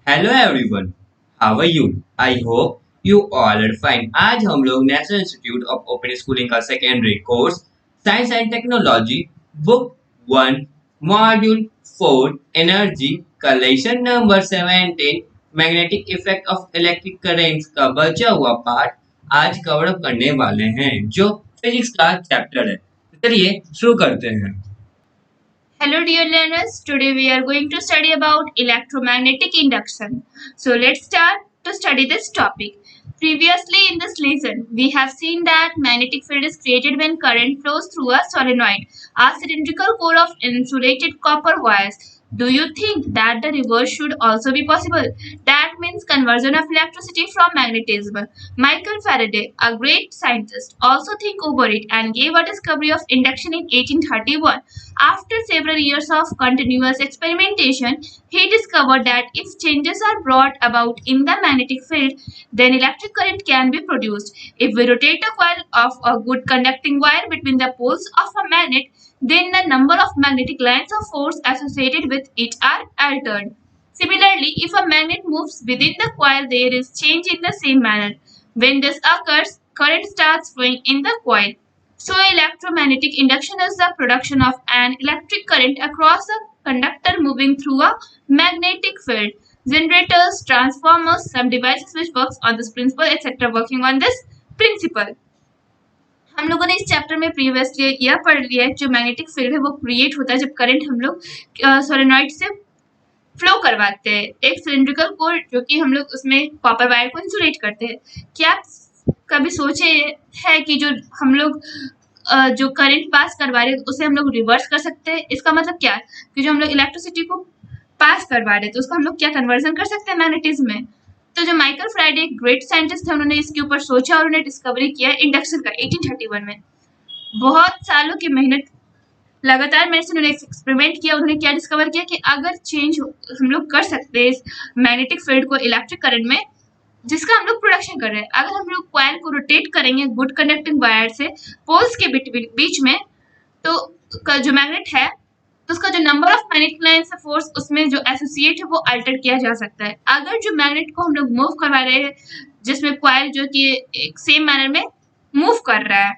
Hello everyone, how are you? I hope you all are fine. आज हम लोग national institute of open schooling का secondary course science and technology book 1 module 4 energy का lesson number 17 magnetic effect of electric currents का बचा हुआ part आज cover up करने वाले हैं, जो फिजिक्स का चैप्टर है। चलिए शुरू करते हैं। Hello dear learners, today we are going to study about electromagnetic induction. So let's start to study this topic. Previously in this lesson, we have seen that magnetic field is created when current flows through a solenoid, a cylindrical core of insulated copper wires. Do you think that the reverse should also be possible? That means conversion of electricity from magnetism. Michael Faraday, a great scientist, also think over it and gave a discovery of induction in 1831. After several years of continuous experimentation, he discovered that if changes are brought about in the magnetic field, then electric current can be produced. If we rotate a coil of a good conducting wire between the poles of a magnet, then the number of magnetic lines of force associated with it are altered. Similarly, if a magnet moves within the coil, there is change in the same manner. When this occurs, current starts flowing in the coil. So, electromagnetic induction is the production of an electric current across a conductor moving through a magnetic field. Generators, transformers, some devices which works on this principle, etc. working on this principle. हम लोगों ने इस chapter में previously यह पढ़ लिया है, जो मैग्नेटिक फील्ड है वो क्रिएट होता है जब करंट हम लोग सोलेनॉइड से फ्लो करवाते हैं। एक सिलिंड्रिकल कोर जो कि हम लोग उसमें कॉपर वायर को इंसुलेट करते हैं। क्या आप कभी सोचे है कि जो हम लोग जो करंट पास करवा रहे हैं उसे हम लोग रिवर्स कर सकते हैं? इसका मतलब क्या है कि जो हम लोग इलेक्ट्रिसिटी को पास करवा रहे हैं तो उसका हम लोग क्या कन्वर्जन कर सकते हैं मैग्नेटिज्म में। तो जो माइकल फ्राइडे एक ग्रेट साइंटिस्ट थे, उन्होंने इसके ऊपर सोचा और उन्होंने डिस्कवरी किया इंडक्शन का 1831 में। बहुत सालों की मेहनत लगातार मेरे से उन्होंने एक्सपेरिमेंट किया। उन्होंने क्या डिस्कवर किया कि अगर चेंज हम लोग कर सकते हैं इस मैग्नेटिक फील्ड को इलेक्ट्रिक करंट में, जिसका हम लोग प्रोडक्शन कर रहे हैं। अगर हम लोग कॉइल को रोटेट करेंगे गुड कंडक्टिंग वायर से पोल्स के बीच में, तो जो मैग्नेट है तो उसका जो number of magnetic lines force उसमें जो एसोसिएट है वो अल्टर किया जा सकता है। अगर जो मैग्नेट को हम लोग मूव करवा रहे हैं जिसमें कॉइल जो कि एक सेम मैनर में मूव कर रहा है,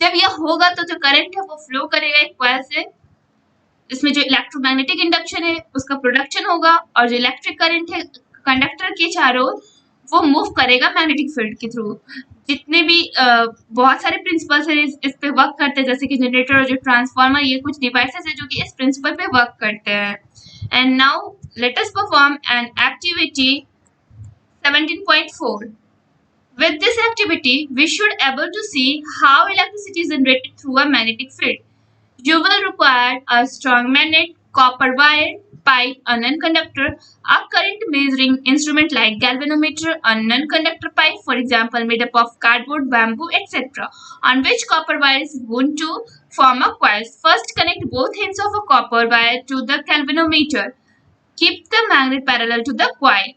जब यह होगा तो जो करंट है वो फ्लो करेगा एक कॉइल से, इसमें जो इलेक्ट्रोमैग्नेटिक इंडक्शन है उसका प्रोडक्शन होगा, और जो इलेक्ट्रिक करंट है कंडक्टर के चारों ओर वो मूव करेगा मैग्नेटिक फील्ड के थ्रू। जितने भी बहुत सारे प्रिंसिपल्स हैं इस पे वर्क करते हैं, जैसे कि जनरेटर और जो ट्रांसफार्मर, ये कुछ डिवाइसेस है जो कि इस प्रिंसिपल पे वर्क करते हैं। And now let us perform an activity 17.4. With this activity, we should able to see how electricity is generated through a magnetic field. You will require a strong magnet, copper wire, pipe, a non-conductor, a current measuring instrument like galvanometer, a non-conductor pipe, for example, made up of cardboard, bamboo, etc., on which copper wire is wound to form a coil. First, connect both ends of a copper wire to the galvanometer. Keep the magnet parallel to the coil.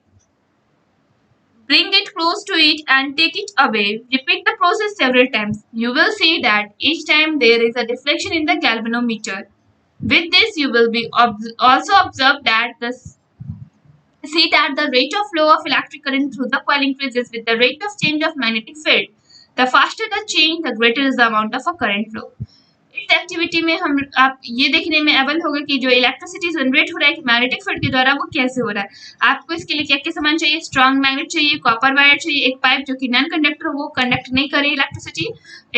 Bring it close to it and take it away. Repeat the process several times. You will see that each time there is a deflection in the galvanometer. With this, you will be also observe that the rate of flow of electric current through the coil increases with the rate of change of magnetic field. The faster the change, the greater is the amount of a current flow. इस activity में हम आप ये देखने में able होगा कि जो इलेक्ट्रिसिटी जनरेट हो रहा है मैग्नेटिक फील्ड के द्वारा वो कैसे हो रहा है। आपको इसके लिए क्या क्या सामान चाहिए? स्ट्रॉन्ग मैग्नेट चाहिए, कॉपर वायर चाहिए, एक पाइप जो कि नॉन कंडक्टर वो कंडक्ट नहीं करे इलेक्ट्रिसिटी,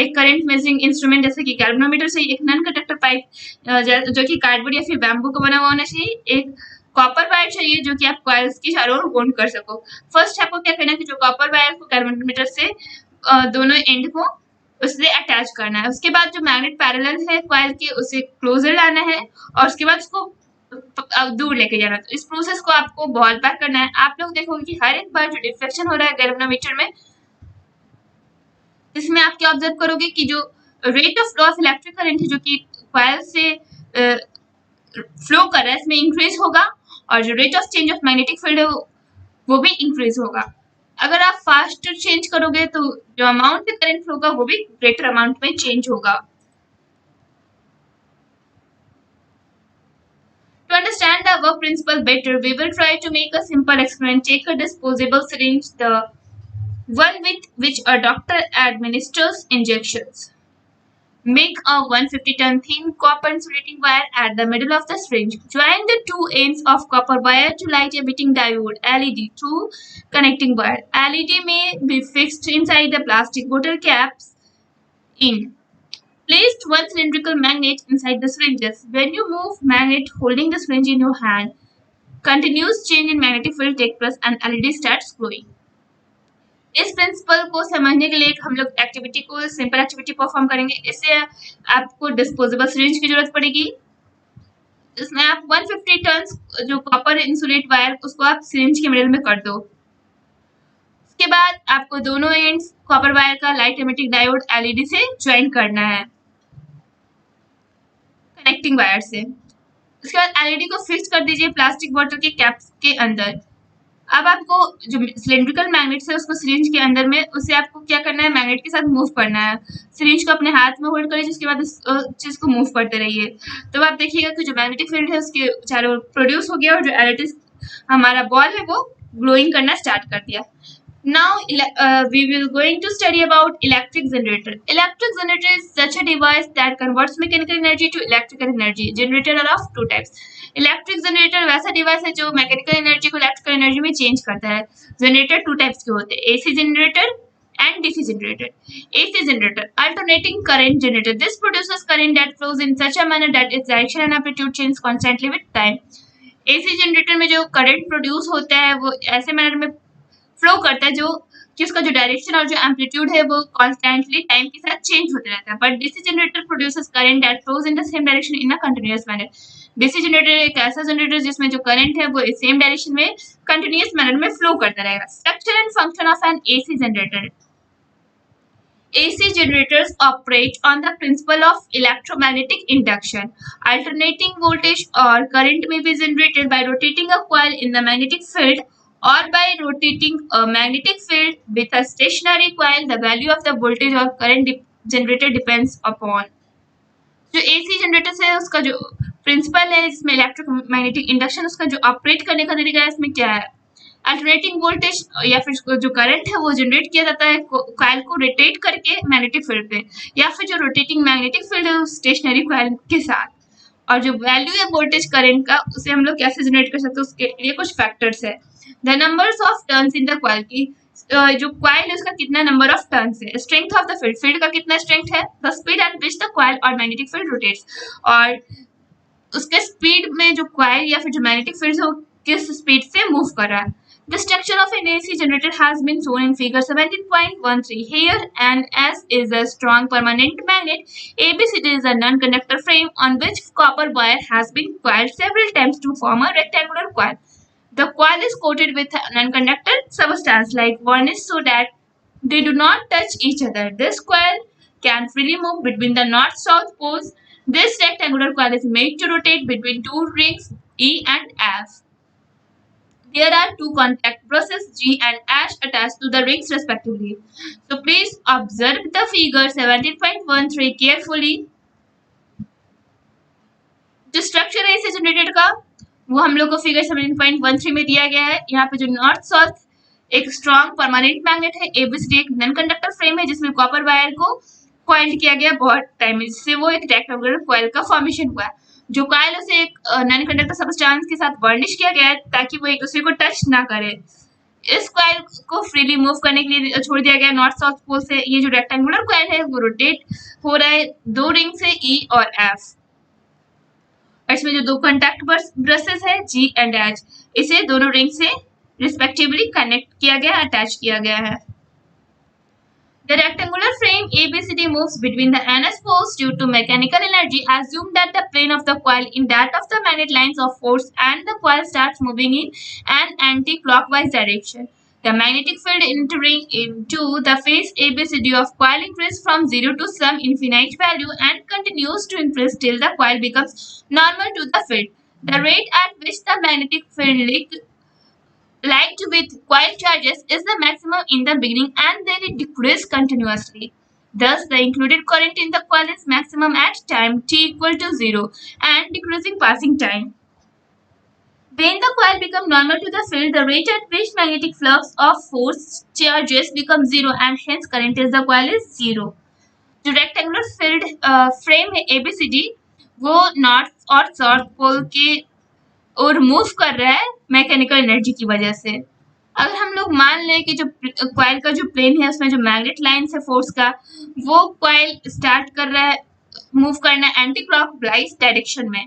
एक करंट मेजरिंग इंस्ट्रूमेंट जैसे कि गैल्वेनोमीटर चाहिए, एक नॉन कंडक्टर पाइप जो कि कार्डबोर्ड या फिर बैम्बू का बना हुआ होना चाहिए, एक कॉपर वायर चाहिए जो कि आप कॉइल्स की चारों ओर वाउंड कर सको। फर्स्ट आपको क्या करना है कि जो कॉपर वायर को गैल्वेनोमीटर से दोनों एंड को उससे अटैच करना है। उसके बाद जो मैग्नेट पैरेलल है कॉइल के उसे क्लोजर लाना है और उसके बाद उसको दूर लेके जाना है। तो इस प्रोसेस को आपको बहुत बार करना है। आप लोग देखोगे कि हर एक बार जो डिफ्लेक्शन हो रहा है गैल्वेनोमीटर में, इसमें आप क्या ऑब्जर्व करोगे कि जो rate of flow of electric current है जो कि कॉइल से फ्लो कर रहा है इसमें इंक्रीज होगा, और जो rate of change of magnetic field है वो भी इंक्रीज होगा। अगर आप फास्ट चेंज करोगे तो जो अमाउंट करंट फ्लो का वो भी ग्रेटर अमाउंट में चेंज होगा। To understand the above principle better, we will try to make a simple experiment. Take a disposable syringe, the one with which a doctor administers injections. Make a 150-ton thin copper insulating wire at the middle of the syringe. Join the two ends of copper wire to light a emitting diode LED through connecting wire. LED may be fixed inside the plastic bottle caps in. Placed one cylindrical magnet inside the syringes. When you move magnet holding the syringe in your hand, continuous change in magnetic field takes place and LED starts glowing. इस principal को समझने के लिए हम लोग activity को simple activity perform करेंगे. इससे आपको डिस्पोजेबल सिरिंज की जरूरत पड़ेगी. इसमें आप 150 टन जो कॉपर इंसुलेट वायर उसको आप सिरिंज के मिडिल में कर दो. उसके बाद आपको दोनों एंड्स कॉपर वायर का लाइट एमिटिंग डायोड एलईडी से ज्वाइन करना है कनेक्टिंग वायर से. उसके बाद एलईडी को फिक्स कर दीजिए प्लास्टिक बॉटल के कैप्स के अंदर. अब आपको जो सिलिंड्रिकल मैग्नेट है उसको सिरिंज के अंदर में उसे आपको क्या करना है, मैग्नेट के साथ मूव करना है. सिरिंज को अपने हाथ में होल्ड करिए, जिसके बाद उस चीज को मूव करते रहिए. तो आप देखिएगा कि जो मैग्नेटिक फील्ड है उसके चारों ओर प्रोड्यूस हो गया और जो एलईडी हमारा बॉल है वो ग्लोइंग करना स्टार्ट कर दिया. Now we will going to study about electric generator. Electric generator is such a device that converts mechanical energy to electrical energy. Generator are of two types. Electric generator वैसा device है जो mechanical energy को electrical energy में change करता है. Generator to types के होते हैं, AC generator and DC generator. AC generator alternating current generator. This produces current that flows in such a manner that its direction and amplitude change constantly with time. AC generator में जो current produce होता है वो ऐसे manner में flow करता है जो कि उसका जो डायरेक्शन और जो एम्पलीट्यूड है वो कॉन्स्टेंटली टाइम के साथ चेंज होता रहता है. But DC generator produces current that flows in the same direction in a continuous manner. DC generator एक ऐसा जनरेटर जिसमें जो करंट है वो सेम डायरेक्शन में कंटिन्यूअस मैनर में फ्लो करता रहेगा. Structure and function of N AC generator. AC generators operate on the principle of electromagnetic induction. Alternating voltage or current may be generated by rotating a coil in the magnetic field or by rotating a magnetic field with a stationary coil. The value of the voltage or current generated depends upon. जो AC generator है उसका जो principal है इसमें electromagnetic induction, उसका जो operate करने का तरीका है इसमें क्या है, अल्टरनेटिंग वोल्टेज या फिर जो करंट है वो जनरेट किया जाता है कॉइल को रोटेट करके मैग्नेटिक फील्ड पे, या फिर जो रोटेटिंग मैग्नेटिक फील्ड है स्टेशनरी कॉइल के साथ. और जो वैल्यू है वोल्टेज करंट का उसे हम लोग कैसे जनरेट कर सकते हैं उसके लिए कुछ फैक्टर्स है. The numbers of turns in the coil की जो कॉइल है उसका कितना नंबर ऑफ टर्न्स है, strength of the field, field का कितना स्ट्रेंथ है, the speed at which the coil और मैग्नेटिक फील्ड रोटेट्स, और उसके स्पीड में जो कॉइल या फिर जो मैग्नेटिक फील्ड है वो किस स्पीड से मूव कर रहा है. The structure of an AC generator has been shown in figure 17.13. Here an S is a strong permanent magnet. ABCD is a non-conductor frame on which copper wire has been coiled several times to form a rectangular coil. The coil is coated with a non-conductor substance like varnish so that they do not touch each other. This coil can freely move between the north-south poles. This rectangular coil is made to rotate between two rings E and F. There are two contact brushes G and H attached to the rings respectively. So please observe the figure 17.13 carefully. जो structure है इसे generator का वो हम लोग को figure 17.13 में दिया गया है. यहाँ पे जो नॉर्थ साउथ एक स्ट्रॉन्ग परमानेंट मैग्नेट है, एबीसीडी एक नॉन कंडक्टर फ्रेम है जिसमें कॉपर वायर को कॉइल्ड किया गया बहुत टाइम में, जिससे वो एक रेक्टेंगुलर कॉइल का फॉर्मेशन हुआ है. जो कॉइल उसे एक नॉन कंडक्टर सबस्टेंस के साथ वर्निश किया गया है ताकि वो एक दूसरे को टच ना करे. इस कॉइल को फ्रीली मूव करने के लिए छोड़ दिया गया नॉर्थ साउथ पोल से. ये जो रेक्टेंगुलर कॉइल है वो रोटेट हो रहा है दो रिंग से E और F. इसमें जो दो कॉन्टैक्ट ब्रशेस है G एंड H, इसे दोनों रिंग से रिस्पेक्टिवली कनेक्ट किया गया, अटैच किया गया है. The rectangular frame ABCD moves between the NS poles due to mechanical energy. Assume that the plane of the coil in that of the magnet lines of force and the coil starts moving in an anti-clockwise direction. The magnetic field entering into the face ABCD of coil increases from 0 to some infinite value and continues to increase till the coil becomes normal to the field. The rate at which the magnetic field linked with coil charges is the maximum in the beginning and then it decreases continuously. Thus, the included current in the coil is maximum at time t equal to 0 and decreasing passing time. become normal to the field, the rate at which magnetic flux of force charges becomes zero and hence current is the coil is zero. जो rectangular field frame है ABCD वो north और south pole के और move कर रहा है mechanical energy की वजह से। अगर हम लोग मान लें कि जो कॉइल का जो प्लेन है उसमें जो मैग्नेट लाइन है फोर्स का वो कॉइल स्टार्ट कर रहा है मूव करना एंटी क्लॉकवाइज डायरेक्शन में,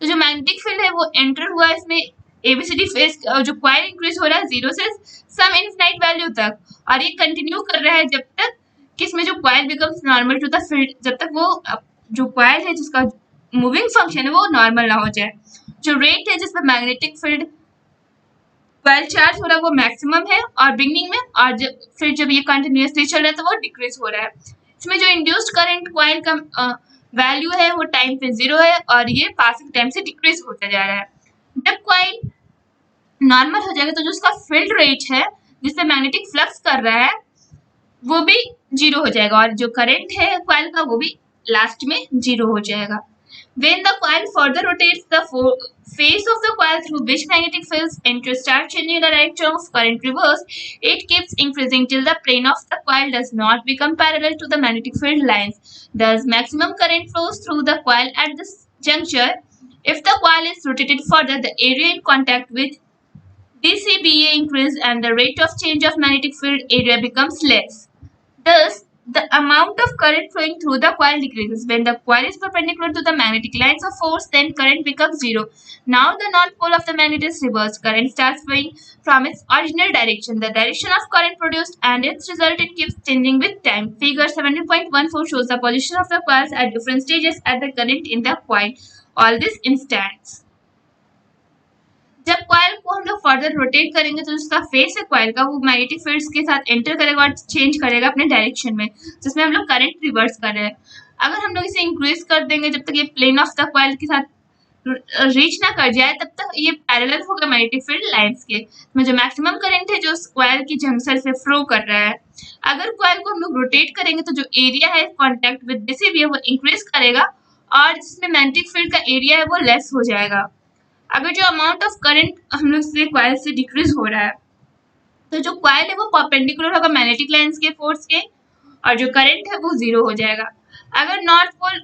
तो जो मैग्नेटिक फील्ड है वो एंटर हुआ इसमें ABCD फेज जो कॉइल इंक्रीज हो रहा है जीरो से सम इनफिनाइट वैल्यू तक और ये कंटिन्यू कर रहा है जब तक कि इसमें जो coil becomes normal to the field, जब तक वो जो कॉइल है जिसका मूविंग फंक्शन है वो नॉर्मल ना हो जाए। जो रेट है जिसमें मैग्नेटिक फील्ड कॉइल चार्ज हो रहा है वो मैक्सिमम है और बिगनिंग में, और फिर जब ये कंटिन्यूसली चल रहा है तो वो डिक्रीज हो रहा है। इसमें जो इंड्यूस्ड करंट कॉइल का वैल्यू है वो टाइम पे जीरो है और ये पासिंग टाइम से डिक्रीज होता जा रहा है। जब कॉइल नॉर्मल हो जाएगा तो जो उसका फील्ड रेट है जिससे मैग्नेटिक फ्लक्स कर रहा है वो भी जीरो हो जाएगा और जो करंट है कॉइल का वो भी लास्ट में जीरो हो जाएगा। When the coil further rotates, the face of the coil through which magnetic fields enter start changing the direction of current reverse. It keeps increasing till the plane of the coil does not become parallel to the magnetic field lines. Thus, maximum current flows through the coil at this juncture. If the coil is rotated further, the area in contact with DCBA increases and the rate of change of magnetic field area becomes less. Thus, the amount of current flowing through the coil decreases. When the coil is perpendicular to the magnetic lines of force, then current becomes zero. Now the north pole of the magnet is reversed. Current starts flowing from its original direction. The direction of current produced and its resultant keeps changing with time. Figure 17.14 shows the position of the coils at different stages at the current in the coil. All this instants. जब coil को हम लोग further rotate करेंगे तो उसका face है coil का वो मैग्नेटिक फील्ड्स के साथ एंटर करेगा और चेंज करेगा अपने डायरेक्शन में, जिसमें हम लोग करंट रिवर्स कर रहे हैं। अगर हम लोग इसे इंक्रीज कर देंगे जब तक ये प्लेन ऑफ द कॉइल के साथ रीच ना कर जाए तब तक ये पैरेलल होगा मैग्नेटिक फील्ड लाइंस के, में जो मैक्सिमम करंट है जो कॉइल की जंक्शन से फ्लो कर रहा है। अगर कॉइल को हम लोग रोटेट करेंगे तो जो एरिया है कॉन्टैक्ट विद DCBA वो इंक्रीज करेगा और जिसमें मैग्नेटिक फील्ड का एरिया है वो लेस हो जाएगा। अगर जो अमाउंट ऑफ करंट हम लोग से कॉइल से डिक्रीज हो रहा है तो जो कॉइल है वो परपेंडिकुलर होगा मैग्नेटिक लाइंस के फोर्स के और जो करंट है वो जीरो हो जाएगा। अगर नॉर्थ पोल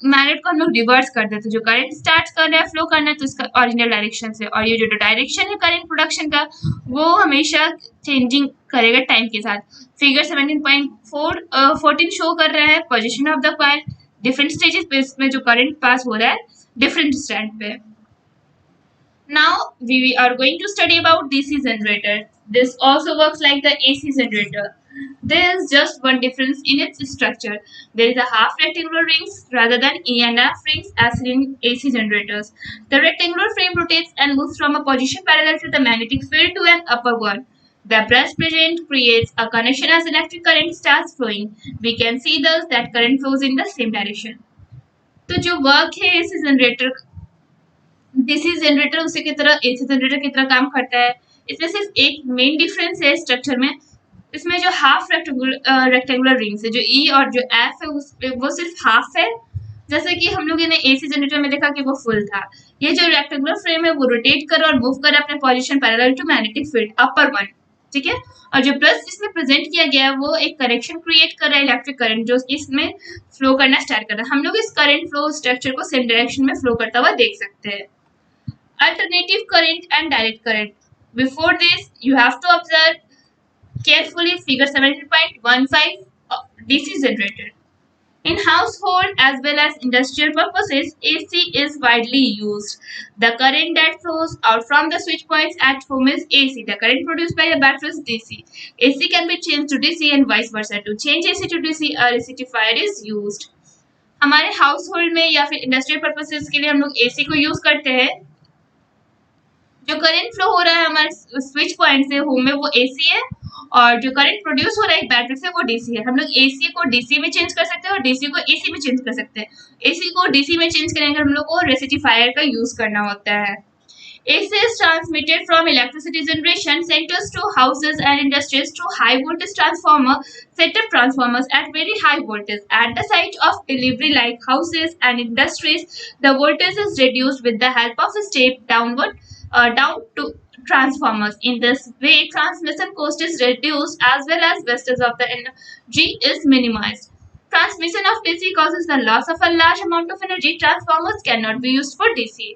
मैग्नेट को हम लोग रिवर्स कर दें तो जो करंट स्टार्ट कर रहा है फ्लो करना है तो इसका ओरिजिनल डायरेक्शन से, और ये जो डायरेक्शन है करंट प्रोडक्शन का वो हमेशा चेंजिंग करेगा टाइम के साथ। फिगर 17.14 शो कर रहा है position of the coil different stages पे इसमें जो करंट पास हो रहा है डिफरेंट स्टैंड पे। Now we are going to study about DC generator. This also works like the AC generator. There is just one difference in its structure. There is a half rectangular rings rather than E and F rings as in AC generators. The rectangular frame rotates and moves from a position parallel to the magnetic field to an upper one. The brush present creates a connection as electric current starts flowing. We can see thus that current flows in the same direction. तो जो work है AC generator DC generator उसी की तरह AC generator की तरह काम करता है। इसमें सिर्फ एक मेन डिफरेंस है स्ट्रक्चर में, इसमें जो हाफ रेक्टेंगुलर रिंग्स है जो ई और जो एफ है वो सिर्फ हाफ है, जैसे कि हम लोग ने एसी जनरेटर में देखा कि वो फुल था। ये जो रेक्टेंगुलर फ्रेम है वो रोटेट कर और मूव कर अपने position parallel to magnetic field upper one, ठीक है। और जो प्लस इसमें प्रेजेंट किया गया है वो एक करेक्शन क्रिएट कर रहा है इलेक्ट्रिक करंट जो इसमें फ्लो करना स्टार्ट कर रहा है। हम लोग इस करंट फ्लो स्ट्रक्चर को सेम डायरेक्शन में फ्लो करता हुआ देख सकते हैं। Alternative current and direct current. Before this, you have to observe carefully figure 17.15 DC generator. In household as well as industrial purposes, AC is widely used. The current that flows out from the switch points at home is AC. The current produced by the battery is DC. AC can be changed to DC and vice versa. To change AC to DC, a rectifier is used. हमारे house hold में या फिर industrial purposes के लिए हम लोग AC को use करते हैं। जो करंट फ्लो हो रहा है हमारे स्विच पॉइंट से होम में वो एसी है और जो करंट प्रोड्यूस हो रहा है एक बैटरी से वो डीसी है। हम लोग एसी को डीसी में चेंज कर सकते हैं और डीसी को एसी में चेंज कर सकते हैं। एसी को डीसी में चेंज करेंगे हम लोग को रेक्टिफायर का यूज करना होता है। AC is transmitted from electricity generation centers to houses and industries to high voltage transformer setup transformers at very high voltage. At the site of delivery like houses and industries, the voltage is reduced with the help of a step down transformers. In this way, transmission cost is reduced as well as wastage of the energy is minimized. Transmission of DC causes the loss of a large amount of energy. Transformers cannot be used for DC.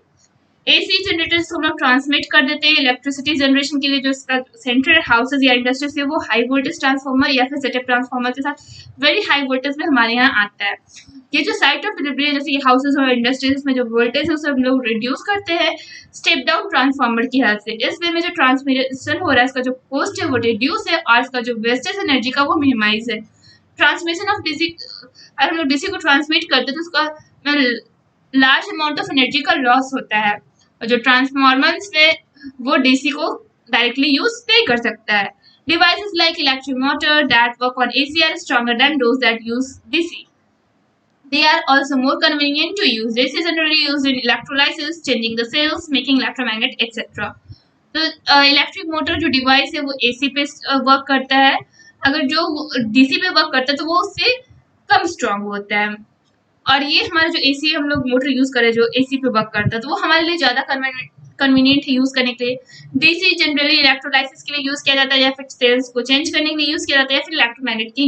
AC generators हम लोग transmit कर देते हैं electricity generation के लिए, जो इसका central houses या इंडस्ट्रीज है वो हाई वोल्टेज ट्रांसफार्मर या फिर सेटअप ट्रांसफार्मर के साथ वेरी हाई वोल्टेज में हमारे यहाँ आता है। ये जो साइट ऑफ डिलीवरी है जैसे हाउसेज और इंडस्ट्रीज में जो वोल्टेज है उसे हम लोग रिड्यूस करते हैं स्टेप डाउन ट्रांसफार्मर की हेल्प से। इस वे में जो ट्रांसमिशन हो रहा है इसका जो कॉस्ट है वो रिड्यूस है और इसका जो वेस्टेज एनर्जी का वो मिनिमाइज है। ट्रांसमिशन ऑफ डीसी, अगर हम लोग डीसी को ट्रांसमिट करते हैं तो उसका लार्ज अमाउंट ऑफ एनर्जी का लॉस होता है और जो ट्रांसफॉर्मर्स में वो डीसी को डायरेक्टली यूज नहीं कर सकता है। Devices like electric motor that work on AC are stronger than those that use DC. They are also more convenient to use. DC is generally used in electrolysis, changing the cells, making electromagnet, etc. तो electric motor जो device है वो AC पे work करता है, अगर जो DC पे वर्क करता है तो वो उससे कम स्ट्रांग होता है। और ये हमारा जो एसी हम लोग मोटर यूज करें जो एसी पे वर्क करता है तो वो हमारे लिए ज्यादा कन्वीनियंट है यूज करने के लिए। डीसी जनरली इलेक्ट्रोलाइसिस के लिए यूज किया जाता है या फिर सेल्स को चेंज करने के लिए यूज किया जाता है या फिर इलेक्ट्रोमैग्नेट की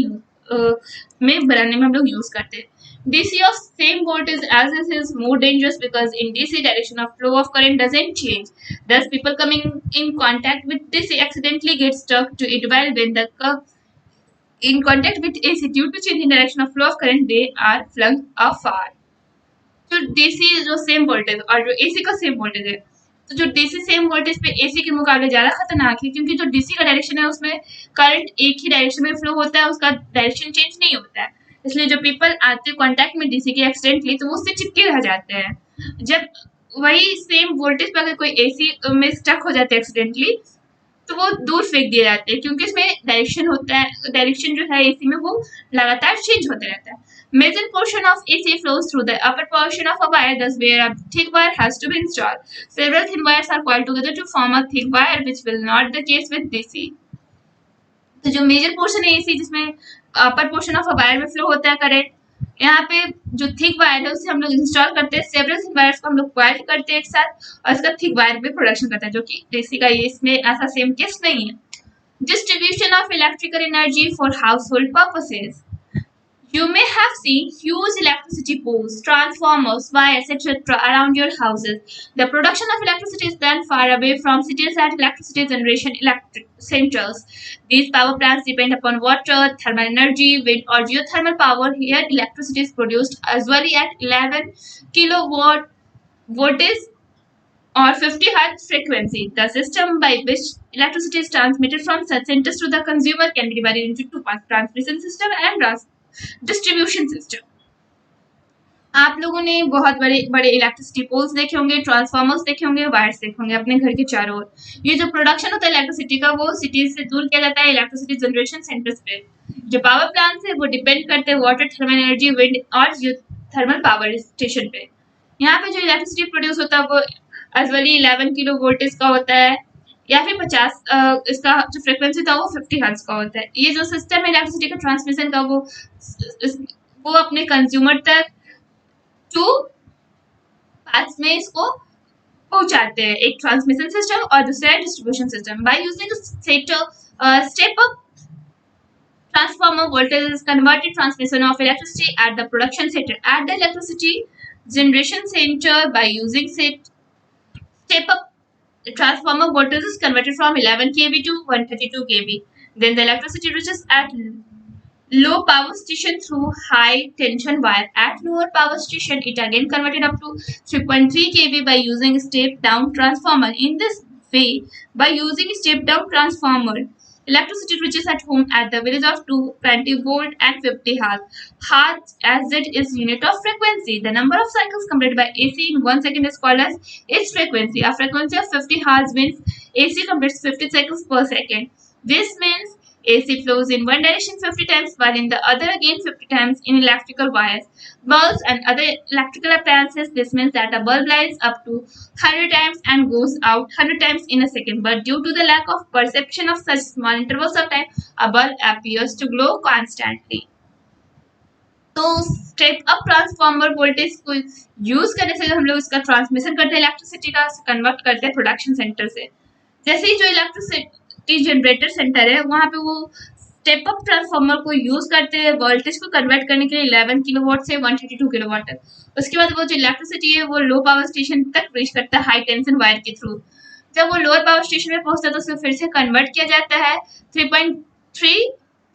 में बनाने में हम लोग यूज करते हैं। DC of same voltage as this is more dangerous because in DC direction of flow of current doesn't change. Thus, people coming in contact with DC accidentally get stuck to it while when the in contact with AC due to change in direction of flow of current, they are flung afar. तो DC जो same voltage और जो AC का same voltage है तो जो DC same voltage पे AC के मुकाबले ज़्यादा खतरनाक है क्योंकि जो DC का डायरेक्शन है उसमें करंट एक ही डायरेक्शन में फ्लो होता है, उसका डायरेक्शन चेंज नहीं होता है। इसलिए जो पीपल आते हैं कॉन्टैक्ट में DC के एक्सीडेंटली तो वो उससे चिपके रह जाते हैं। जब वही सेम वोल्टेज पर अगर कोई AC में स्टक हो जाते हैं एक्सीडेंटली तो वो दूर फेंक दिए जाते हैं क्योंकि इसमें डायरेक्शन होता है, डायरेक्शन जो है AC में वो लगातार चेंज होते रहता है। Major portion of AC flows through the upper portion of a wire, thus where a thick wire has to be installed. Several thin wires are coiled together to form a thick wire, which will not the case with DC. तो जो major portion है AC जिसमें upper portion of a wire में flow होता है current, यहाँ पे जो थिक वायर है उसे हम लोग इंस्टॉल करते हैं। सेवरल थिन वायर्स को हम लोग कॉइल करते हैं एक साथ और इसका थिक वायर पे प्रोडक्शन करता है जो कि DC का ये इसमें ऐसा सेम केस नहीं है। Distribution of electrical energy for household purposes. You may have seen huge electricity poles, transformers, wires, etc. around your houses. The production of electricity is done far away from cities at electricity generation electric centers. These power plants depend upon water, thermal energy, wind or geothermal power. Here electricity is produced usually at 11 kilowatt voltage or 50 hertz frequency. The system by which electricity is transmitted from such centers to the consumer can be divided into two parts: transmission system and distribution system. आप लोगों ने बहुत बड़े बड़े electricity poles देखे होंगे, transformers देखे होंगे, वायर्स देखे होंगे अपने घर के चारों ओर। ये जो प्रोडक्शन होता है इलेक्ट्रिसिटी का वो सिटीज से दूर किया जाता है इलेक्ट्रिसिटी जनरेशन सेंटर्स पे। जो पावर प्लांट्स है वो डिपेंड करते हैं वाटर, थर्मल एनर्जी, विंड और थर्मल पावर स्टेशन पे। यहाँ पे जो इलेक्ट्रिसिटी प्रोड्यूस होता है वो एजुअली 11 किलो वोल्टेज का होता है या फिर 50 इसका जो फ्रीक्वेंसी था वो 50 हर्ट्ज का होता है। ये जो सिस्टम है इलेक्ट्रिसिटी का ट्रांसमिशन का वो अपने कंज्यूमर तक 2 पार्ट्स में इसको पहुंचाते हैं, एक ट्रांसमिशन सिस्टम और दूसरा है distribution system. By using step up transformer voltage is converted transmission of electricity at the production center at the electricity generation center by using step up. The transformer voltage is converted from 11 kV to 132 kV. Then the electricity reaches at low power station through high tension wire. At lower power station, it again converted up to 3.3 kV by using step down transformer. In this way, by using step down transformer, electricity reaches at home at the value of 220 volt and 50 hertz. Hertz as it is unit of frequency. The number of cycles completed by AC in 1 second is called as its frequency. A frequency of 50 hertz means AC completes 50 cycles per second. This means AC flows in one direction 50 times while in the other again 50 times in electrical wires, bulbs and other electrical appliances. This means that a bulb lights up to 100 times and goes out 100 times in a second. But due to the lack of perception of such small intervals of time, a bulb appears to glow constantly. तो step up transformer voltage को use करने से हम लोग इसका transmission करते हैं electricity का कन्वर्ट करते हैं प्रोडक्शन सेंटर से। जैसे ही जो इलेक्ट्रिसिटी जनरेटर सेंटर है वहां पे वो स्टेप अप ट्रांसफार्मर को यूज करते हैं वोल्टेज को कन्वर्ट करने के लिए 11 किलोवाट से 132 किलोवाट तक। उसके बाद वो जो इलेक्ट्रिसिटी है वो लो पावर स्टेशन तक रीच करता है हाई टेंशन वायर के थ्रू। जब वो लोअर पावर स्टेशन में पहुंचता है तो उसे फिर से कन्वर्ट किया जाता है 3.3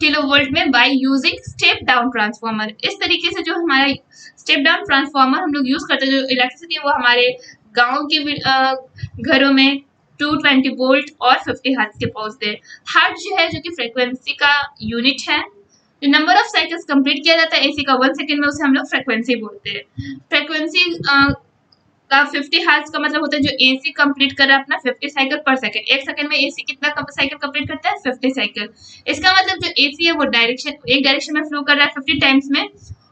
किलोवोल्ट में by using step down transformer. इस तरीके से जो हमारा स्टेप डाउन ट्रांसफार्मर हम लोग यूज करते हैं, जो इलेक्ट्रिसिटी है वो हमारे गांव के घरों में 220 वोल्ट और 50 हर्ट्ज के पहुंचते हैं। हर्ट्ज जो है जो कि फ्रीक्वेंसी का यूनिट है। जो नंबर ऑफ साइकिल्स कंप्लीट किया जाता है एसी का 1 सेकंड में, उसे हम लोग फ्रीक्वेंसी बोलते हैं। फ्रीक्वेंसी का 50 हर्ट्ज का मतलब होता है जो एसी कंप्लीट कर रहा है अपना 50 साइकिल पर सेकंड। एक सेकंड में एसी कितना साइकिल कंप्लीट करता है? 50 साइकिल। इसका मतलब जो एसी है वो एक डायरेक्शन में फ्लो कर रहा है 50 टाइम्स में,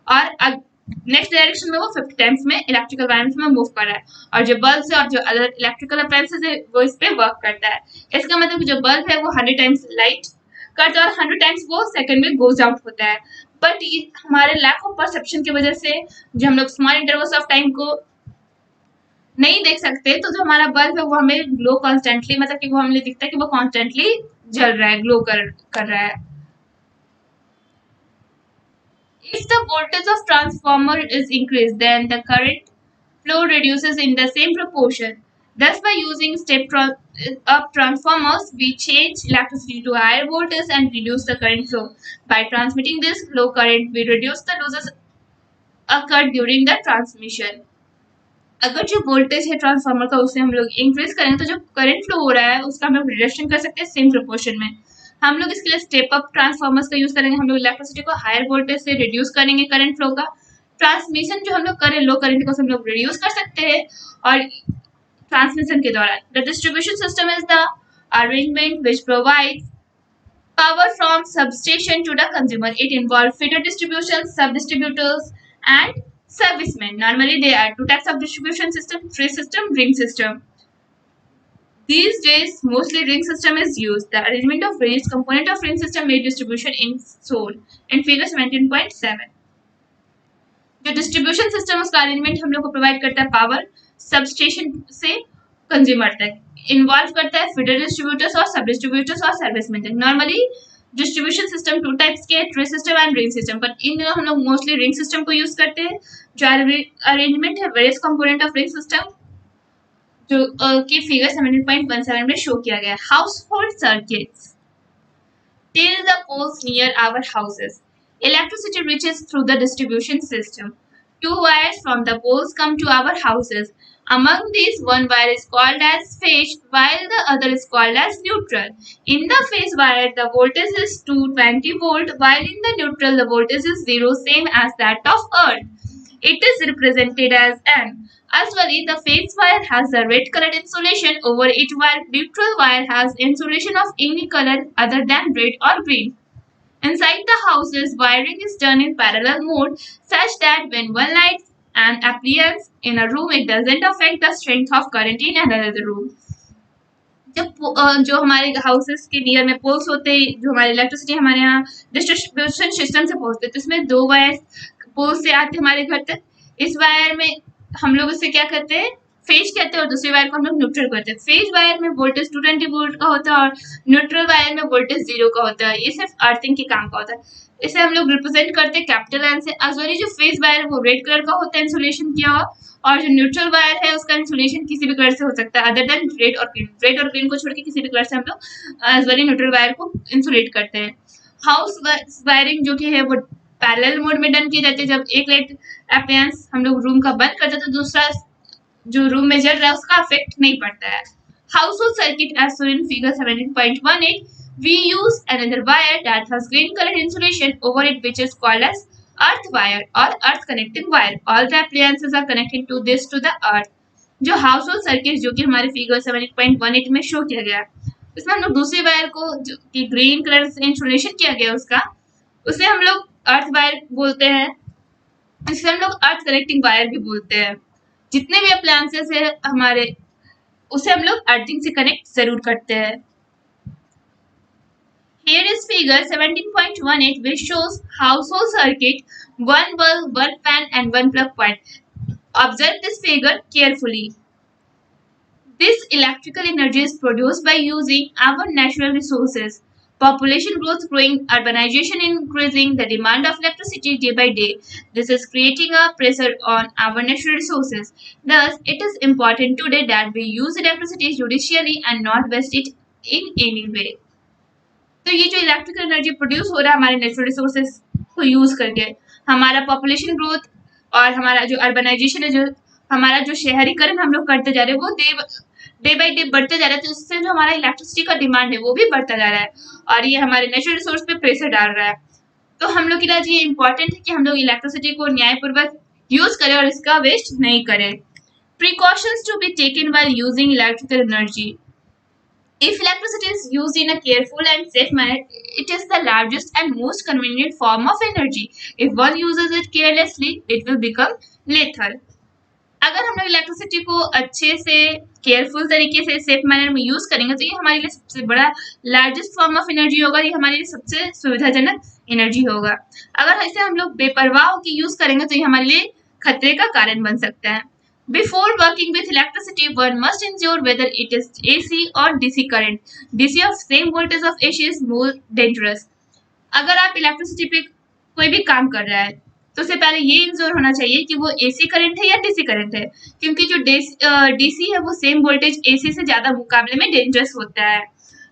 और नेक्स्ट डायरेक्शन में वो 50 टाइम्स में इलेक्ट्रिकल वायर्स में मूव कर रहा है। और जो बल्ब है और जो अदर इलेक्ट्रिकल अप्लायंसेस है वो इस पे वर्क करता है। इसका मतलब जो बल्ब है वो 100 टाइम्स लाइट करता है और 100 टाइम्स वो सेकंड में गोज आउट होता है। बट हमारे लैक ऑफ परसेप्शन की वजह से जो हम लोग स्मॉल इंटरवल्स ऑफ टाइम को नहीं देख सकते, तो जो हमारा बल्ब है वो हमें ग्लो कॉन्स्टेंटली, मतलब कि वो हमें दिखता है कि वो कॉन्स्टेंटली जल रहा है, ग्लो कर रहा है। If the voltage of transformer is increased, then the current flow reduces in the same proportion. Thus, by using up transformers, we change electricity to higher voltage and reduce the current flow. By transmitting this low current, we reduce the losses occurred during the transmission. अगर जो voltage है transformer का उसे हम लोग increase करें तो जो करंट फ्लो हो रहा है उसका हम लोग रिडक्शन कर सकते हैं सेम प्रोपोर्शन में। हम लोग इसके लिए स्टेप अप ट्रांसफार्मर्स का यूज करेंगे। हम लोग इलेक्ट्रिसिटी को हायर वोल्टेज से रिड्यूस करेंगे करंट फ्लो का। ट्रांसमिशन जो हम लोग करें लो करंट को हम लोग रिड्यूस कर सकते हैं। और ट्रांसमिशन के दौरान the distribution system is the arrangement which provides power from substation to the consumer. It involves feeder distribution, sub-distributors, and servicemen. Normally, there are two types of distribution system: tree system, ring system. These days, mostly ring system is used. The arrangement of various component of ring system made distribution in shown in figure 17.7. जो distribution system उसका arrangement हम लोग को provide करता है power substation से consumer तक, involve करता है फीडर डिस्ट्रीब्यूटर्स और सब डिस्ट्रीब्यूटर्स और सर्विसमैन तक। Normally distribution system two types के, tree system and ring system, पर इन हम लोग मोस्टली रिंग सिस्टम को यूज करते हैं। जो अरेंजमेंट है various component of ring system जो कि फिगर 17.17 में शो किया गया है। Household circuits till the poles near our houses. Electricity reaches through the distribution system. Two wires from the poles come to our houses. Among these, one wire is called as phase while the other is called as neutral. In the phase wire, the voltage is 220 volt while in the neutral, the voltage is 0, same as that of earth. It is represented as N. Usually, the phase wire has a red colored insulation over it while neutral wire has insulation of any color other than red or green. Inside the houses, wiring is done in parallel mode such that when one lights an appliance in a room, it doesn't affect the strength of current in another room. जब जो हमारे houses के near में poles होते हैं, जो हमारी electricity हमारे यहाँ डिस्ट्रीब्यूशन सिस्टम से पहुंचते हैं, तो इसमें दो वायर पोल से आते हमारे घर तक। इस वायर में हम लोग उसे क्या कहते हैं? फेज कहते हैं, और दूसरे वायर को हम लोग न्यूट्रल कहते हैं। फेज वायर में वोल्टेज 220 वोल्ट का होता है और न्यूट्रल वायर में वोल्टेज 0 का होता है। ये सिर्फ अर्थिंग के काम का होता है। इसे हम लोग रिप्रेजेंट करते हैं कैपिटल एन से। अजवरी जो फेज वायर है वो रेड कलर का होता है इंसुलेशन किया हुआ, और जो न्यूट्रल वायर है उसका इंसुलेशन किसी भी कलर से हो सकता है अदर देन रेड और ग्रीन। रेड और ग्रीन को छोड़ के किसी भी कलर से हम लोग अजवरी न्यूट्रल वायर को इंसुलेट करते हैं। हाउस वायरिंग जो कि है वो पैरेलल मोड में डन की जाती है। जब एक लाइट अप्लायंस हम लोग रूम का बंद करते हैं तो दूसरा जो रूम में जल रहा है उसका इफेक्ट नहीं पड़ता है। Household circuit as shown in figure 17.18, we use another wire that has green colored insulation over it which is called as earth wire or earth connecting wire. All the appliances are connected to this to the earth. जो household circuit जो कि हमारे figure 17.18 में show किया गया, इसमें हम लोग दूसरे वायर को जो कि ग्रीन कलर से इंसुलेशन किया गया उसका, उसे हम लोग अर्थ वायर बोलते हैं। इसे हम लोग अर्थ कनेक्टिंग वायर भी बोलते हैं। जितने भी अप्लायंसेस है हमारे, उसे हम लोग अर्थिंग से कनेक्ट जरूर करते हैं। Here is figure 17.18 which shows household circuit, one bulb, one fan and one plug point. Observe this figure carefully. This electrical energy is produced by using our natural resources. Population growth growing, urbanization increasing, the demand of electricity day by day. This is creating a pressure on our natural resources. Thus, it is important today that we use electricity judicially and not waste it in any way. तो ये जो electrical energy produce हो रहा है हमारे natural resources को use करके, हमारा पॉपुलेशन ग्रोथ और हमारा जो अर्बनाइजेशन है, जो हमारा जो शहरीकरण हम लोग करते जा रहे हैं, वो डे बाई डे बढ़ते जा रहा है, तो इससे जो हमारा इलेक्ट्रिसिटी का डिमांड है वो भी बढ़ता जा रहा है और ये हमारे नेचुरल रिसोर्स पे प्रेशर डाल रहा है। तो हम लोग के लिए ये इंपॉर्टेंट है कि हम लोग इलेक्ट्रिसिटी को न्यायपूर्वक यूज करें और इसका वेस्ट नहीं करें। Precautions to be taken while using electrical energy. If electricity is used in a careful and safe manner, it is the largest and most convenient form of energy. If one uses it carelessly, it will become lethal. अगर हम लोग electricity को अच्छे से careful तरीके से safe manner में use करेंगे तो ये हमारे लिए सबसे बड़ा लार्जेस्ट फॉर्म ऑफ एनर्जी होगा, ये हमारे लिए सबसे सुविधाजनक एनर्जी होगा। अगर ऐसे हम लोग बेपरवाह होकर यूज करेंगे तो ये हमारे लिए खतरे का कारण बन सकता है। Before working with electricity, one must ensure whether it is AC or DC current. DC of same voltage of AC is more dangerous. अगर आप इलेक्ट्रिसिटी पे कोई भी काम कर रहा है तो उससे पहले ये इंश्योर होना चाहिए कि वो AC करंट है या DC करंट है, क्योंकि जो DC है वो सेम वोल्टेज AC से ज़्यादा मुकाबले में डेंजरस होता है।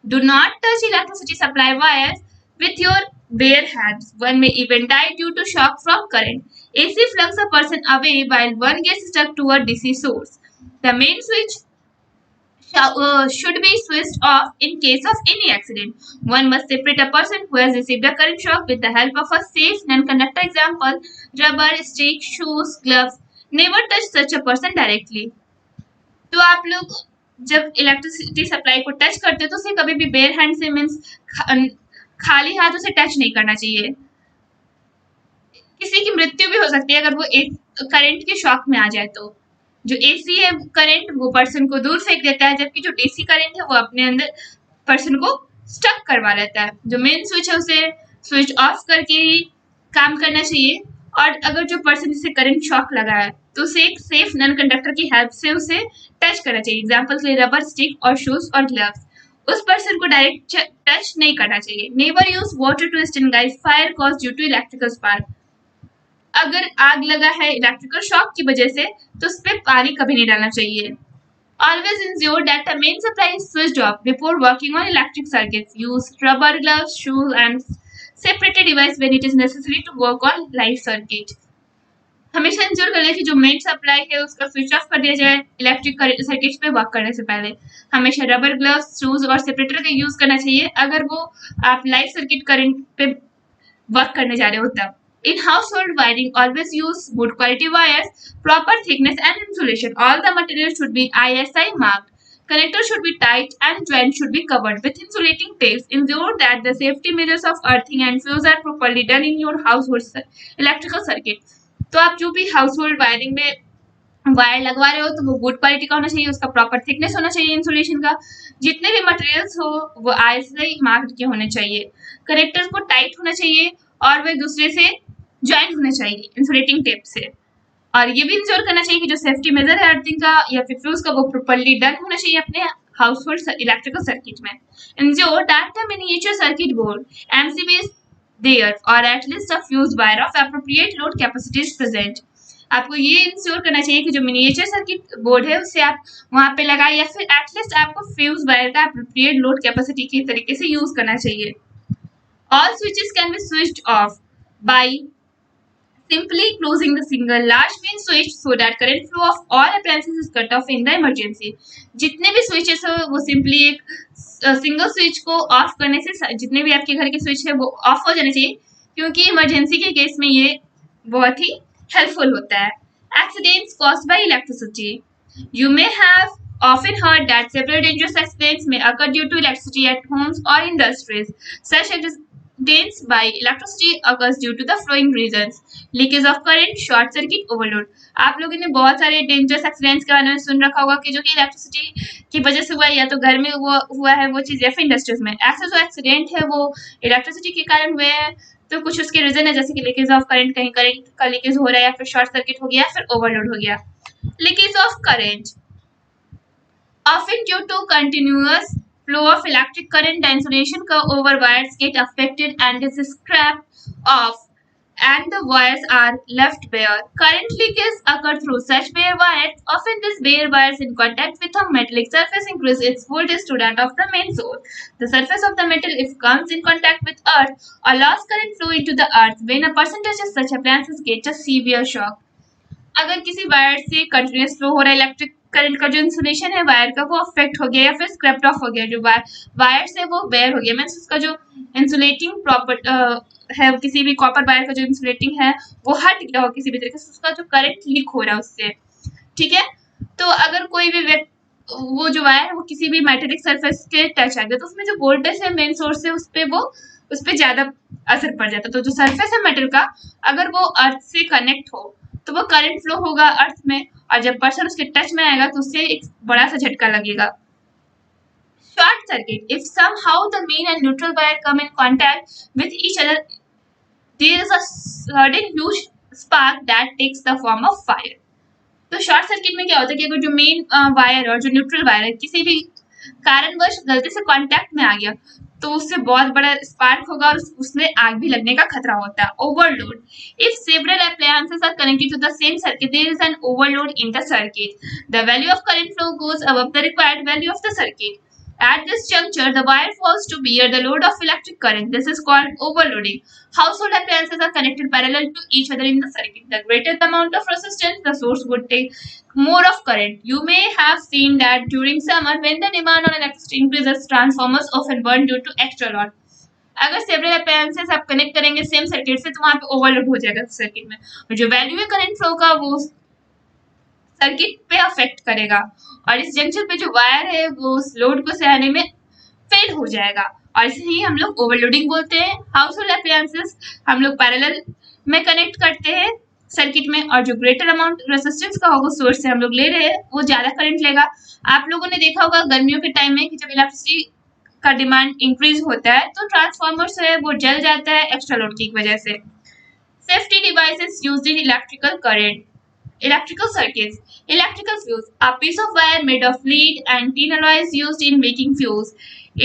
Do not touch electricity supply wires with your bare hands. One may even die due to shock from current. AC flings a person away while one gets stuck to a DC source. The main switch should be switched off in case of any accident. One must separate a person who has received a current shock with the help of a safe non-conductor, example, rubber, stick, shoes, gloves. Never touch such a person directly. तो आप लोग जब electricity supply को touch करते हो तो उसे कभी भी बेयर हैंड से मीन्स खाली हाथों से टच नहीं करना चाहिए। किसी की मृत्यु भी हो सकती है अगर वो एक करंट के शॉक में आ जाए। तो जो एसी है करंट वो पर्सन को दूर फेंक देता है, जबकि जो डीसी करंट है वो अपने अंदर पर्सन को स्टक करवा लेता है। जो मेन स्विच है उसे स्विच ऑफ करके ही काम करना चाहिए, और अगर जो पर्सन जिसे करंट शॉक लगा है तो उसे एक सेफ नॉन कंडक्टर की हेल्प से उसे टच करना चाहिए, एग्जाम्पल के लिए रबर, स्टिक और शूज और ग्लव्स। उस पर्सन को डायरेक्ट टच नहीं करना चाहिए। Never use water to extinguish fire cause due to electrical spark. अगर आग लगा है इलेक्ट्रिकल शॉक की वजह से तो उस पर पानी कभी नहीं डालना चाहिए। Always ensure that the main supply is switched off before working on electric circuits. Use rubber gloves, shoes and separate device when it is necessary to work on live circuit. हमेशा इंश्योर कर लें कि जो main supply है उसका switch off कर दिया जाए इलेक्ट्रिक सर्किट्स पे वर्क करने से पहले। हमेशा रबर ग्लव्स, शूज और सेपरेटर का यूज करना चाहिए अगर वो आप लाइव सर्किट करंट पे वर्क करने जा रहे हो तब। In household wiring, always use good quality wires, proper thickness and insulation. All the materials should be ISI marked. Connectors should be tight and joints should be covered with insulating tapes. Ensure that the safety measures of earthing and fuse are properly done in your household electrical circuit. तो आप जो भी household wiring में wire लगवा रहे हो तो वो गुड क्वालिटी का होना चाहिए, उसका प्रॉपर थिकनेस होना चाहिए इंसुलेशन का, जितने भी मटेरियल्स हो वो ISI मार्क्ड के होने चाहिए, कनेक्टर्स को टाइट होना चाहिए और वे दूसरे से ज्वाइंट होने चाहिए इंसुलेटिंग टेप से। और ये भी इंश्योर करना चाहिए कि जो सेफ्टी मेजर है अर्थिंग का या फिर फ्यूज का वो प्रॉपर्ली डन होना चाहिए अपने हाउसहोल्ड इलेक्ट्रिकल सर्किट में। Ensure that the miniature circuit board MCB is there or at least a fuse wire of appropriate load capacity is present. आपको ये इंश्योर करना चाहिए कि जो मिनिएचर सर्किट बोर्ड है उसे आप वहां पे लगाए या फिर एटलीस्ट आपको फ्यूज वायर का appropriate load capacity के तरीके से यूज करना चाहिए। All switches can be switched off by simply closing the single large main switch so that current flow of all appliances is cut off in the emergency. जितने भी switches हो वो simply एक सिंगल स्विच को of करने से जितने भी आपके घर के स्विच है वो ऑफ हो जाने चाहिए, क्योंकि इमरजेंसी के केस में ये बहुत ही हेल्पफुल होता है। Accidents caused by electricity. You may have often heard that several dangerous accidents may occur due to electricity at homes or industries. Such accidents by electricity occurs due to the following reasons: leakage of current, short circuit, overload. आप लोगों ने बहुत सारे dangerous accidents के बारे में सुन रखा होगा कि जो कि इलेक्ट्रिसिटी की वजह से हुआ है, या तो घर में हुआ है वो चीज़ या फिर इंडस्ट्रीज में। ऐसे जो एक्सीडेंट है वो इलेक्ट्रिसिटी के कारण हुए हैं, तो कुछ उसके रीजन है जैसे कि लीकेज ऑफ करंट, कहीं करंट का लीकेज हो रहा है या फिर शॉर्ट सर्किट हो गया या फिर ओवरलोड हो गया। Leakage of current, Often due to continuous flow of electric current, the insulation over wires get affected and is scraped off and the wires are left bare. Current leakage occur through such bare wires. Often these bare wires in contact with a metallic surface increase its voltage to that of the main source. The surface of the metal if comes in contact with earth or lost current flow into the earth. When a person touches such appliances gets a severe shock. अगर किसी wire से continuous flow हो रहा है electric current का जो insulation है wire का वो अफेक्ट हो गया या फिर स्क्रैप्ड ऑफ हो गया जो वायर से वो बेयर हो गया मीन्स उसका जो इंसुलेटिंग प्रॉपर है किसी भी कॉपर वायर का जो इंसुलेटिंग है वो हट गया हो किसी भी तरीके से उसका जो करंट लीक हो रहा है उससे ठीक है तो अगर कोई भी वो जो वायर है वो किसी भी मेटेलिक सरफेस के टच आ गया तो उसमें जो वोल्टेज है मेन सोर्स है उस पर ज्यादा असर पड़ जाता है तो जो सरफेस है मेटल का अगर वो अर्थ से कनेक्ट हो तो वो करंट फ्लो होगा अर्थ में और जब पर्सन उसके टच में आएगा तो उससे एक बड़ा सा झटका लगेगा short circuit if somehow the main and neutral wire come in contact with each other there is a sudden huge spark that takes the form of fire तो शॉर्ट सर्किट में क्या होता है कि अगर जो मेन वायर और जो न्यूट्रल वायर है किसी भी कारणवश गलती से कांटेक्ट में आ गया तो उससे बहुत बड़ा स्पार्क होगा और उसमें आग भी लगने का खतरा होता है overload if several appliances are connected to the same circuit there is an overload in the circuit the value of current flow goes above the required value of the circuit at this juncture the wire falls to bear the load of electric current this is called overloading household appliances are connected parallel to each other in the circuit the greater the amount of resistance the source would take more of current. You may have seen that during summer when the demand on electricity increases, transformers often burn due to extra load. अगर several appliances आप connect करेंगे same circuit से तो वहां पे overload हो जाएगा circuit में और जो वैल्यू है करंट फ्लो का वो सर्किट पे अफेक्ट करेगा और इस जंक्शन पे जो वायर है वो उस लोड को सहने में फेल हो जाएगा और इसे ही हम लोग ओवरलोडिंग बोलते हैं हाउस होल्ड अप्लायंसेस हम लोग पैरेलल में कनेक्ट करते हैं सर्किट में और जो ग्रेटर अमाउंट रेजिस्टेंस का होगा सोर्स से हम लोग ले रहे हैं वो ज्यादा करंट लेगा आप लोगों ने देखा होगा गर्मियों के टाइम में कि जब इलेक्ट्रिसिटी का डिमांड इंक्रीज होता है तो ट्रांसफार्मर है वो जल जाता है एक्स्ट्रा लोड की वजह से safety devices used in electrical current electrical circuits electrical fuse a piece of wire made of lead and tin alloy is used in making fuse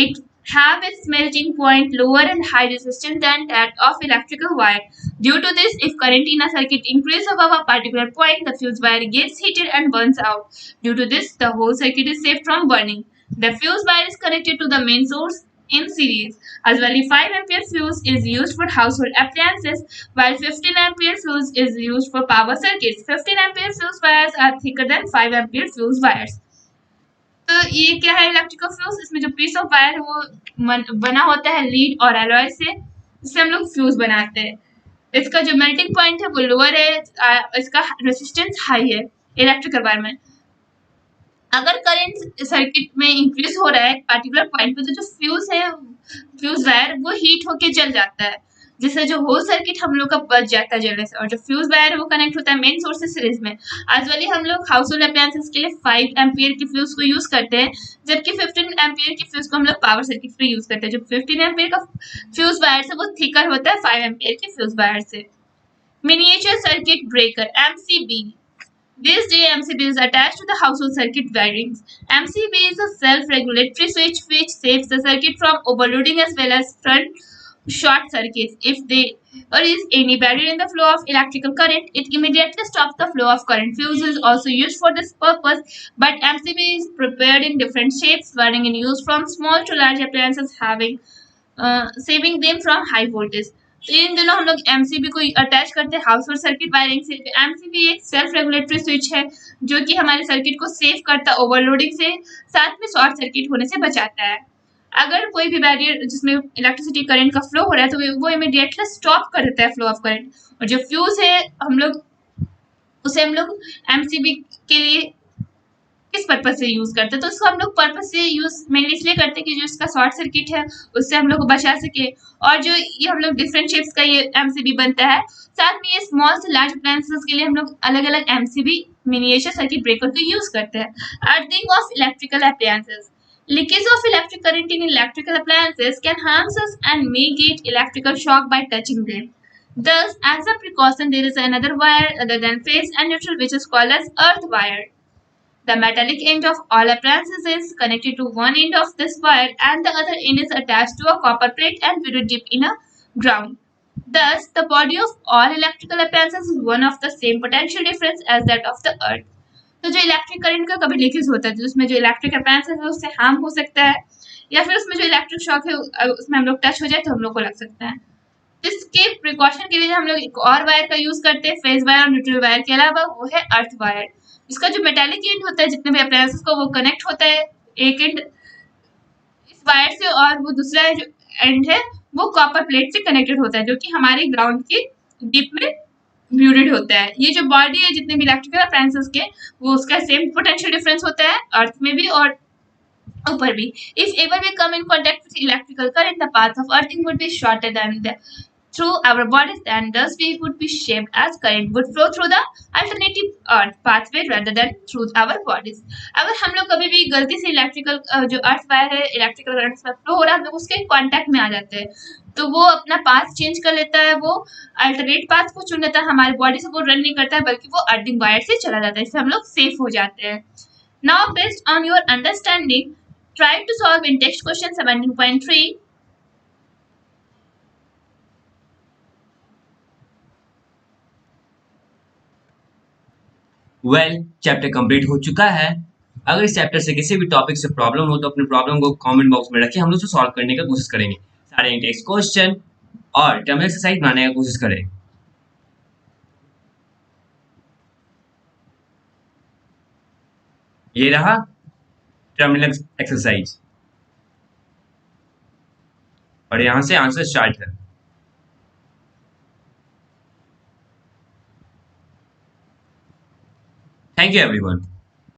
it have its melting point lower and high resistance than that of electrical wire. Due to this, if current in a circuit increases above a particular point, the fuse wire gets heated and burns out. Due to this, the whole circuit is saved from burning. The fuse wire is connected to the main source in series. As well, 5 ampere fuse is used for household appliances, while 15 ampere fuse is used for power circuits. 15 ampere fuse wires are thicker than 5 ampere fuse wires. तो ये क्या है electrical fuse इसमें जो piece of wire है वो बना होता है लीड और एलॉय से जिससे हम लोग फ्यूज बनाते हैं इसका जो मेल्टिंग पॉइंट है वो लोअर है इसका रेजिस्टेंस हाई है इलेक्ट्रिकल वायर में अगर करंट सर्किट में इंक्रीज हो रहा है पार्टिकुलर पॉइंट पे तो जो फ्यूज है फ्यूज वायर वो हीट होके जल जाता है जिससे जो होल सर्किट हम लोग का बच जाता है जलने से और जो फ्यूज वायर है वो कनेक्ट होता है मेन सोर्स से सीरीज में आज वाली हम लोग हाउस होल्ड अप्लायंसेस के लिए 5 एम्पियर की फ्यूज को यूज करते हैं जबकि 15 एम्पियर की फ्यूज को हम लोग पावर सर्किट पे यूज करते हैं जो 15 एम्पियर का फ्यूज वायर से वो थिकर होता है 5 एम्पियर की फ्यूज वायर से miniature circuit breaker MCB This day MCB is attached to the household circuit wirings. MCB is a self-regulatory switch which saves the circuit from overloading as well as front short circuits. If there is any barrier in the flow of electrical current, it immediately stops the flow of current. Fuse is also used for this purpose, but MCB is prepared in different shapes, varying in use from small to large appliances, saving them from high voltage. तो इन दिनों हम लोग MCB को attach करते हैं house hold circuit wiring से MCB एक self regulatory switch है जो कि हमारे सर्किट को सेव करता है ओवरलोडिंग से साथ में शॉर्ट सर्किट होने से बचाता है अगर कोई भी बैरियर जिसमें इलेक्ट्रिसिटी करंट का फ्लो हो रहा है तो वो इमीडिएटली स्टॉप कर देता है फ्लो ऑफ करंट और जो फ्यूज है हम लोग उसे हम लोग MCB के लिए किस पर्पज से यूज करते हैं तो इसको हम लोग पर्पज से यूज मेनली इसलिए करते हैं कि जो इसका शॉर्ट सर्किट है उससे हम लोग को बचा सके और जो ये हम लोग डिफरेंट शेप्स का ये MCB बनता है साथ में ये स्मॉल से लार्ज अप्लायंसेस के लिए हम लोग अलग अलग MCB मिनिएचर सर्किट ब्रेकर को यूज करते हैं earthing of electrical appliances Leakage of electric current in electrical appliances can harm us and may get electrical shock by touching them. Thus, as a precaution, there is another wire other than phase and neutral which is called as earth wire. The metallic end of all appliances is connected to one end of this wire and the other end is attached to a copper plate and buried deep in a ground. Thus, the body of all electrical appliances is one of the same potential difference as that of the earth. तो जो electric current का कभी leakage होता है तो उसमें जो electric appliances है उससे हार्म हो सकता है या फिर उसमें जो इलेक्ट्रिक शॉक है उसमें हम लोग टच हो जाए तो हम लोग को लग सकता है। तो इसके प्रिकॉशन के लिए हम लोग एक और वायर का यूज करते हैं फेज वायर और न्यूट्रल वायर के अलावा, वो है अर्थ वायर। इसका जो मेटालिक एंड होता है जितने भी अप्लायंसेस को वो कनेक्ट होता है एक एंड इस वायर से और वो दूसरा जो एंड है वो कॉपर प्लेट से कनेक्टेड होता है जो कि हमारे ग्राउंड के डीप में ब्यूटेड होता है। ये जो बॉडी है जितने भी इलेक्ट्रिकल अप्लायंसेस के वो उसका सेम पोटेंशियल डिफरेंस होता है अर्थ में भी और ऊपर भी। If ever we come in contact with electrical current the path of earthing would be shorter than the through our bodies and thus we would be shaped as current would flow through the alternative earth pathway rather than through our bodies। अगर हम लोग कभी भी गलती से electrical जो earth wire है electrical current में फ्लो हो रहा है हम लोग उसके कांटेक्ट में आ जाते हैं तो वो अपना पाथ चेंज कर लेता है, वो अल्टरनेट पाथ को चुन लेता है, हमारी बॉडी से वो रन नहीं करता है बल्कि वो अर्थिंग वायर से चला जाता है, इससे हम लोग सेफ हो जाते हैं। Now based on your understanding try to solve in text question 17.3। Chapter complete हो चुका है। अगर इस चैप्टर से किसी भी टॉपिक से प्रॉब्लम हो तो अपने प्रॉब्लम को कमेंट बॉक्स में रखिए, हम लोग उसे सॉल्व करने की कोशिश करेंगे। सारे टेक्स्ट क्वेश्चन और टर्म एक्सरसाइज बनाने की कोशिश करें। ये रहा टर्मिनल एक्सरसाइज और यहां से आंसर स्टार्ट है। Thank you everyone.